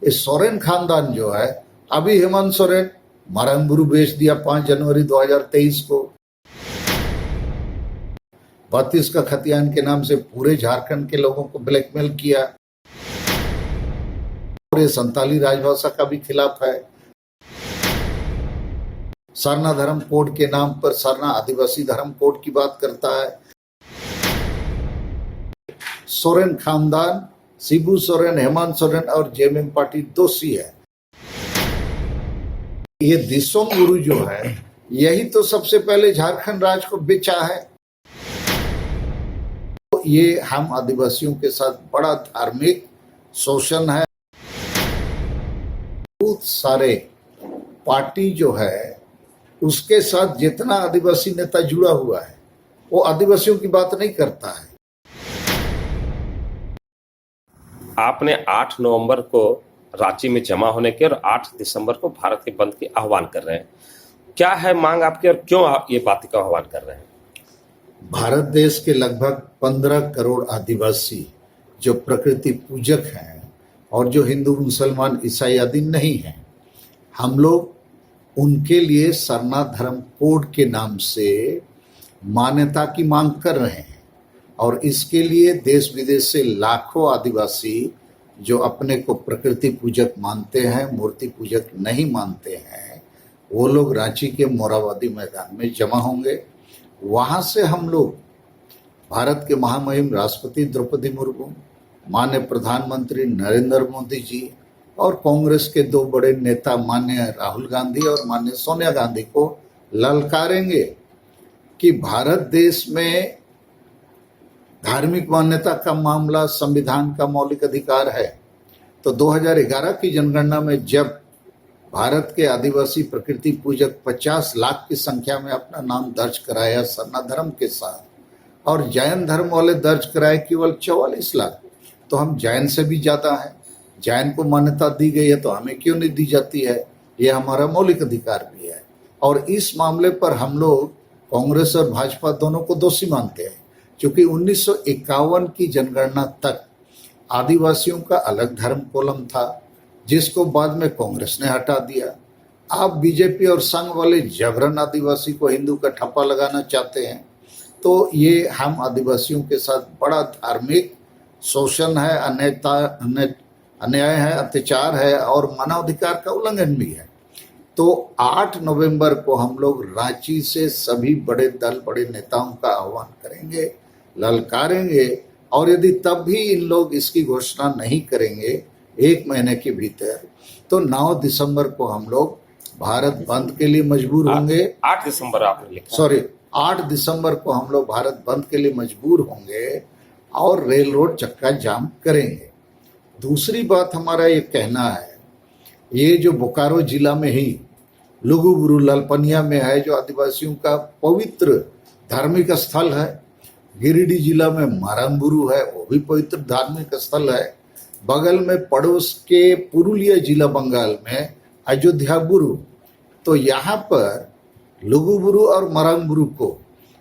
ये सोरेन खानदान जो है, अभी हेमंत सोरेन मारंगबुरु बेच दिया 5 जनवरी 2023 को। 32 का खतियान के नाम से पूरे झारखंड के लोगों को ब्लैकमेल किया और ये संताली राजभाषा का भी खिलाफ है। सरना धर्म कोड के नाम पर सरना आदिवासी धर्म कोड की बात करता है। सोरेन खानदान, शिबू सोरेन, हेमंत सोरेन और जेएमएम पार्टी दोषी है। ये दिसोम गुरु जो है, यही तो सबसे पहले झारखंड राज्य को बेचा है। तो ये हम आदिवासियों के साथ बड़ा धार्मिक शोषण है। बहुत सारे पार्टी जो है उसके साथ जितना आदिवासी नेता जुड़ा हुआ है वो आदिवासियों की बात नहीं करता है। आपने 8 नवंबर को रांची में जमा होने के और 8 दिसंबर को भारत के बंद के आह्वान कर रहे हैं। क्या है मांग आपकी और क्यों ये बात का आह्वान कर रहे हैं? भारत देश के लगभग 15 करोड़ आदिवासी जो प्रकृति पूजक हैं और जो हिंदू मुसलमान ईसाई आदि नहीं हैं, हम लोग उनके लिए सरना धर्म कोड के नाम से मान्यता की मांग कर रहे हैं। और इसके लिए देश विदेश से लाखों आदिवासी जो अपने को प्रकृति पूजक मानते हैं, मूर्ति पूजक नहीं मानते हैं, वो लोग रांची के मोराबादी मैदान में जमा होंगे। वहाँ से हम लोग भारत के महामहिम राष्ट्रपति द्रौपदी मुर्मू, माननीय प्रधानमंत्री नरेंद्र मोदी जी और कांग्रेस के 2 बड़े नेता माननीय राहुल गांधी और माननीय सोनिया गांधी को ललकारेंगे कि भारत देश में धार्मिक मान्यता का मामला संविधान का मौलिक अधिकार है। तो 2011 की जनगणना में जब भारत के आदिवासी प्रकृति पूजक 50 लाख की संख्या में अपना नाम दर्ज कराया सरना धर्म के साथ और जैन धर्म वाले दर्ज कराए केवल 44 लाख, तो हम जैन से भी ज़्यादा हैं। जैन को मान्यता दी गई है तो हमें क्यों नहीं दी जाती है? ये हमारा मौलिक अधिकार भी है। और इस मामले पर हम लोग कांग्रेस और भाजपा दोनों को दोषी मानते हैं, क्योंकि 1951 की जनगणना तक आदिवासियों का अलग धर्म कॉलम था, जिसको बाद में कांग्रेस ने हटा दिया। आप बीजेपी और संघ वाले जबरन आदिवासी को हिंदू का ठप्पा लगाना चाहते हैं। तो ये हम आदिवासियों के साथ बड़ा धार्मिक शोषण है, अन्याय है, अत्याचार है और मानवाधिकार का उल्लंघन भी है। तो 8 नवंबर को हम लोग रांची से सभी बड़े दल, बड़े नेताओं का आह्वान करेंगे, ललकारेंगे। और यदि तब भी इन लोग इसकी घोषणा नहीं करेंगे 1 महीने के भीतर, तो 9 दिसंबर को हम लोग भारत बंद के लिए मजबूर होंगे। 8 दिसंबर आपने लिखा? सॉरी, 8 दिसंबर को हम लोग भारत बंद के लिए मजबूर होंगे और रेल रोड चक्का जाम करेंगे। दूसरी बात हमारा ये कहना है, ये जो बोकारो जिला में ही लुगुबुरु लालपनिया में है, जो आदिवासियों का पवित्र धार्मिक स्थल है। गिरिडीह जिला में मारंगबुरु है, वो भी पवित्र धार्मिक स्थल है। बगल में पड़ोस के पुरुलिया जिला बंगाल में अयोध्याबुरु। तो यहाँ पर लुगुबुरु और मारंगबुरु को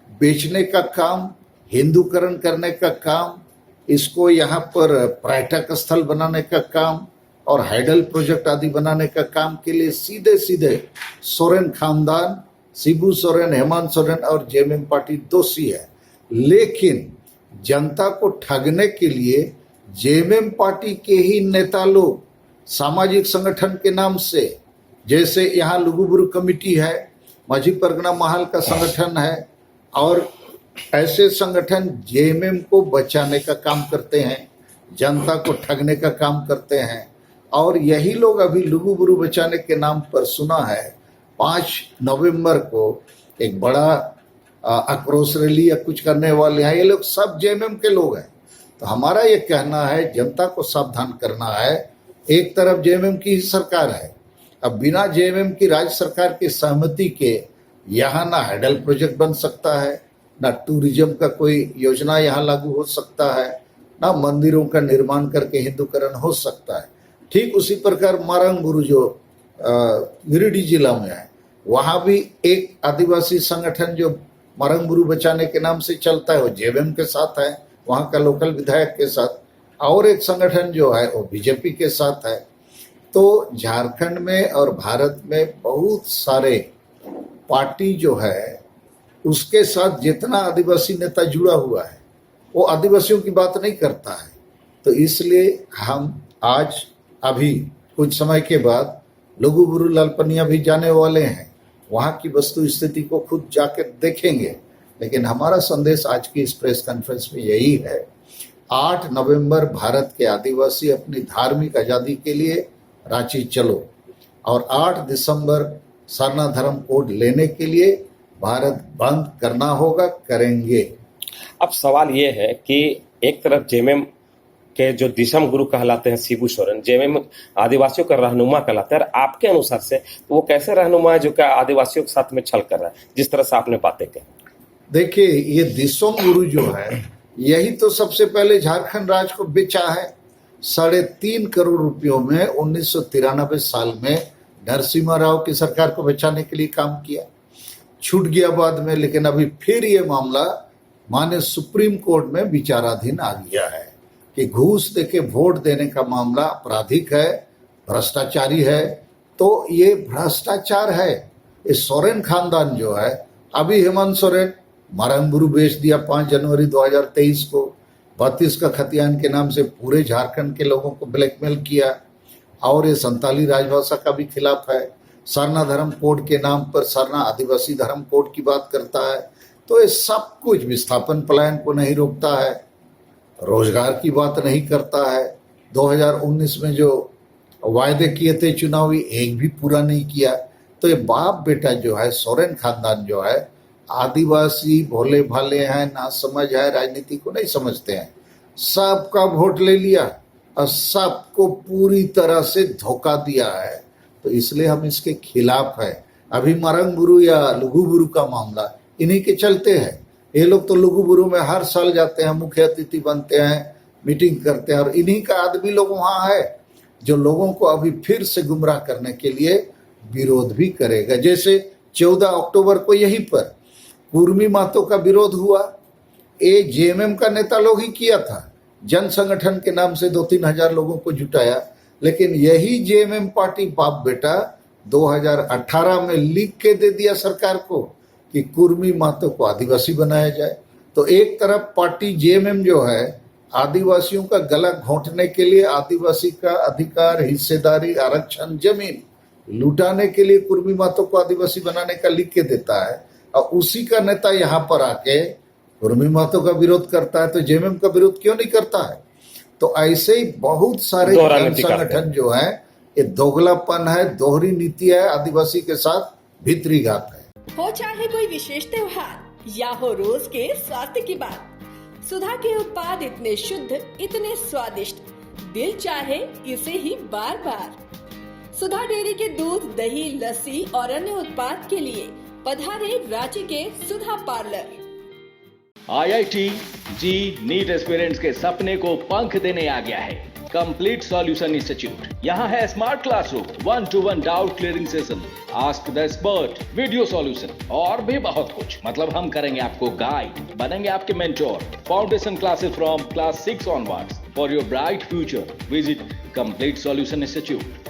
बेचने का काम, हिंदूकरण करने का काम, इसको यहाँ पर पर्यटक स्थल बनाने का काम और हाइडल प्रोजेक्ट आदि बनाने का काम के लिए सीधे सीधे सोरेन खानदान, शिबू सोरेन, हेमंत सोरेन और जेएमएम पार्टी दोषी है। लेकिन जनता को ठगने के लिए जेएमएम पार्टी के ही नेता लोग सामाजिक संगठन के नाम से, जैसे यहाँ लुगुबुरु कमेटी है, माझी परगना महल का संगठन है, और ऐसे संगठन जेएमएम को बचाने का काम करते हैं, जनता को ठगने का काम करते हैं। और यही लोग अभी लुगुबुरु बचाने के नाम पर सुना है 5 नवंबर को एक बड़ा आक्रोश रैली या कुछ करने वाले हैं। ये लोग सब जेएमएम के लोग हैं। तो हमारा ये कहना है, जनता को सावधान करना है। एक तरफ जेएमएम की ही सरकार है, अब बिना जेएमएम की राज्य सरकार की सहमति के यहाँ ना हाइडल प्रोजेक्ट बन सकता है, ना टूरिज्म का कोई योजना यहाँ लागू हो सकता है, ना मंदिरों का निर्माण करके हिंदूकरण हो सकता है। ठीक उसी प्रकार मारंगबुरु जो गिरिडीह जिला में है, वहाँ भी एक आदिवासी संगठन जो मारंगबुरु बचाने के नाम से चलता है, वो जेएमएम के साथ है, वहाँ का लोकल विधायक के साथ, और एक संगठन जो है वो बीजेपी के साथ है। तो झारखंड में और भारत में बहुत सारे पार्टी जो है उसके साथ जितना आदिवासी नेता जुड़ा हुआ है वो आदिवासियों की बात नहीं करता है। तो इसलिए हम आज अभी कुछ समय के बाद लुगुबुरु लालपनिया भी जाने वाले हैं, वहाँ की वस्तु स्थिति को खुद जाकर देखेंगे। लेकिन हमारा संदेश आज की इस प्रेस कॉन्फ्रेंस में यही है, 8 नवंबर भारत के आदिवासी अपनी धार्मिक आज़ादी के लिए रांची चलो और 8 दिसंबर सरना धर्म कोड लेने के लिए भारत बंद करना होगा, करेंगे। अब सवाल ये है कि एक तरफ जेएमएम के जो दिशम गुरु कहलाते हैं शिबू सोरेन, जेएमएम आदिवासियों का रहनुमा कहलाता है, और आपके अनुसार से वो कैसे रहनुमा है जो क्या आदिवासियों के साथ में छल कर रहा है, जिस तरह से आपने बातें कही? देखिए, ये दिशम गुरु जो है यही तो सबसे पहले झारखंड राज्य को बेचा है 3.5 करोड़ रुपयों में। 1993 साल में नरसिम्हा राव की सरकार को बचाने के लिए काम किया, छूट गया बाद में, लेकिन अभी फिर ये मामला माननीय सुप्रीम कोर्ट में विचाराधीन आ गया है कि घूस देके वोट देने का मामला आपराधिक है, भ्रष्टाचारी है। तो ये भ्रष्टाचार है। ये सोरेन खानदान जो है, अभी हेमंत सोरेन मारंगबुरु बेच दिया 5 जनवरी 2023 को, 32 का खतियान के नाम से पूरे झारखंड के लोगों को ब्लैकमेल किया, और ये संताली राजभाषा का भी खिलाफ है। सरना धर्म कोड के नाम पर सरना आदिवासी धर्म कोड की बात करता है। तो ये सब कुछ विस्थापन पलायन को नहीं रोकता है, रोजगार की बात नहीं करता है। 2019 में जो वायदे किए थे चुनावी, एक भी पूरा नहीं किया। तो ये बाप बेटा जो है, सोरेन खानदान जो है, आदिवासी भोले भाले हैं, ना समझ है, राजनीति को नहीं समझते हैं। सबका वोट ले लिया और सबको पूरी तरह से धोखा दिया है। तो इसलिए हम इसके खिलाफ है। अभी मारंगबुरु या लुगुबुरु का मामला इन्हीं के चलते हैं। ये लोग तो लुगुबुरु में हर साल जाते हैं, मुख्य अतिथि बनते हैं, मीटिंग करते हैं, और इन्हीं का आदमी लोग वहाँ है जो लोगों को अभी फिर से गुमराह करने के लिए विरोध भी करेगा। जैसे 14 अक्टूबर को यहीं पर कुर्मी महतो का विरोध हुआ, ये जेएमएम का नेता लोग ही किया था, जन संगठन के नाम से 2-3 हजार लोगों को जुटाया। लेकिन यही जेएमएम पार्टी बाप बेटा 2018 में लिख के दे दिया सरकार को कि कुर्मी महतो को आदिवासी बनाया जाए। तो एक तरफ पार्टी जेएमएम जो है आदिवासियों का गला घोंटने के लिए, आदिवासी का अधिकार, हिस्सेदारी, आरक्षण, जमीन लुटाने के लिए कुर्मी महतो को आदिवासी बनाने का लिख के देता है, और उसी का नेता यहाँ पर आके कुर्मी महतो का विरोध करता है। तो जेएमएम का विरोध क्यों नहीं करता है? तो ऐसे ही बहुत सारे संगठन जो है, ये दोगलापन है, दोहरी नीति है, आदिवासी के साथ भीतरी घात है। हो चाहे कोई विशेष त्योहार या हो रोज के स्वास्थ्य की बात, सुधा के उत्पाद इतने शुद्ध, इतने स्वादिष्ट, दिल चाहे इसे ही बार बार। सुधा डेयरी के दूध, दही, लस्सी और अन्य उत्पाद के लिए पधारे रांची के सुधा पार्लर। IIT जी नीट एस्पिरेंट्स के सपने को पंख देने आ गया है कंप्लीट सॉल्यूशन इंस्टीट्यूट। यहाँ है smart classroom, 1-to-1 doubt clearing session, ask the expert, video solution और भी बहुत कुछ। मतलब हम करेंगे आपको गाइड, बनेंगे आपके mentor. Foundation classes from class 6 onwards for your bright future. Visit complete solution institute.